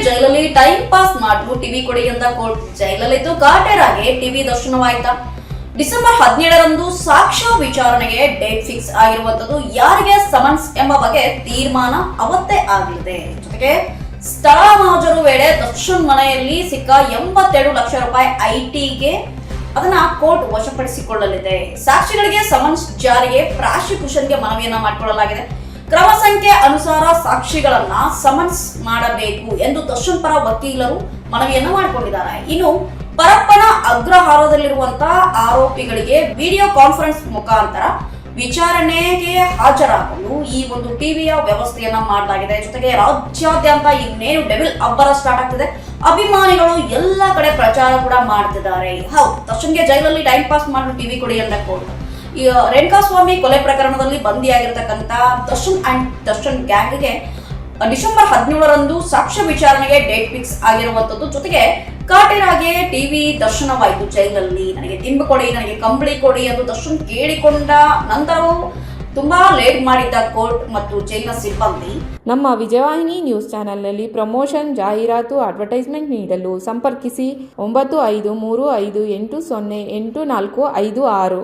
ಜೈಲಲ್ಲಿ time pass ಮಾಡಲು TV ಕೊಡಿ ಎಂದ ಕೋರ್ಟ್. ಜೈಲಲ್ಲಿದ್ದು ಕಾಟೇರಾಗೆ ಟಿವಿ ದರ್ಶನವಾಯಿತಾ? ಡಿಸೆಂಬರ್ 17ರಂದು ಸಾಕ್ಷ್ಯ ವಿಚಾರಣೆಗೆ ಡೇಟ್ ಫಿಕ್ಸ್ ಆಗಿರುವಂತದ್ದು. ಯಾರಿಗೆ ಸಮನ್ಸ್ ಎಂಬ ಬಗ್ಗೆ ತೀರ್ಮಾನ ಅವತ್ತೇ ಆಗಲಿದೆ. ಜೊತೆಗೆ ಸ್ಥಳ ಮಹಾಜರು ವೇಳೆ ದರ್ಶನ್ ಮನೆಯಲ್ಲಿ ಸಿಕ್ಕ 87 ಲಕ್ಷ ರೂಪಾಯಿ ಐಟಿಗೆ ಅದನ್ನ ಕೋರ್ಟ್ ವಶಪಡಿಸಿಕೊಳ್ಳಲಿದೆ. ಸಾಕ್ಷಿಗಳಿಗೆ ಸಮನ್ಸ್ ಜಾರಿಗೆ ಪ್ರಾಸಿಕ್ಯೂಷನ್ಗೆ ಮನವಿಯನ್ನ ಮಾಡಿಕೊಳ್ಳಲಾಗಿದೆ. ಕ್ರಮ ಸಂಖ್ಯೆ ಅನುಸಾರ ಸಾಕ್ಷಿಗಳನ್ನ ಸಮನ್ಸ್ ಮಾಡಬೇಕು ಎಂದು ದರ್ಶನ್ ಪರ ವಕೀಲರು ಮನವಿಯನ್ನ ಮಾಡಿಕೊಂಡಿದ್ದಾರೆ. ಇನ್ನು ಪರಪ್ಪನ ಅಗ್ರಹಾರದಲ್ಲಿರುವಂತಹ ಆರೋಪಿಗಳಿಗೆ ವಿಡಿಯೋ ಕಾನ್ಫರೆನ್ಸ್ ಮುಖಾಂತರ ವಿಚಾರಣೆಗೆ ಹಾಜರಾಗಲು ಈ ಒಂದು ಟಿವಿಯ ವ್ಯವಸ್ಥೆಯನ್ನ ಮಾಡಲಾಗಿದೆ. ಜೊತೆಗೆ ರಾಜ್ಯಾದ್ಯಂತ ಇನ್ನೇನು ಡೆವಿಲ್ ಅಬ್ಬರ ಸ್ಟಾರ್ಟ್ ಆಗ್ತಿದೆ. ಅಭಿಮಾನಿಗಳು ಎಲ್ಲ ಕಡೆ ಪ್ರಚಾರ ಕೂಡ ಮಾಡ್ತಿದ್ದಾರೆ. ಹೌದು, ದರ್ಶನ್ಗೆ ಜೈಲಲ್ಲಿ ಟೈಮ್ ಪಾಸ್ ಮಾಡಲು ಟಿವಿ ಕೊಡಿ ಅಂತ ಕೋರ್ಟ್. ಈ ರೇಣುಕಾಸ್ವಾಮಿ ಕೊಲೆ ಪ್ರಕರಣದಲ್ಲಿ ಬಂದಿಯಾಗಿರ್ತಕ್ಕಂಥ ದರ್ಶನ್ ಗ್ಯಾಂಗ್ಗೆ ಡಿಸೆಂಬರ್ 17ರಂದು ಸಾಕ್ಷ್ಯ ವಿಚಾರಣೆಗೆ ಡೇಟ್ ಫಿಕ್ಸ್ ಆಗಿರುವಂತದ್ದು. ಜೊತೆಗೆ ಕಾಟೇರಾಗೆ ಟಿವಿ ದರ್ಶನವಾಯಿತು ಜೈಲಲ್ಲಿ. ನನಗೆ ದಿಂಬು ಕೊಡಿ, ನನಗೆ ಕಂಬಳಿ ಕೊಡಿ ಎಂದು ದರ್ಶನ್ ಕೇಳಿಕೊಂಡ ನಂತರವೂ ತುಂಬಾ ಲೇಟ್ ಮಾಡಿದ್ದ ಕೋರ್ಟ್ ಮತ್ತು ಜೈಲಿನ ಸಿಬ್ಬಂದಿ. ನಮ್ಮ ವಿಜಯವಾಹಿನಿ ನ್ಯೂಸ್ ಚಾನೆಲ್ನಲ್ಲಿ ಪ್ರಮೋಷನ್, ಜಾಹೀರಾತು, ಅಡ್ವರ್ಟೈಸ್ಮೆಂಟ್ ನೀಡಲು ಸಂಪರ್ಕಿಸಿ 9535808456.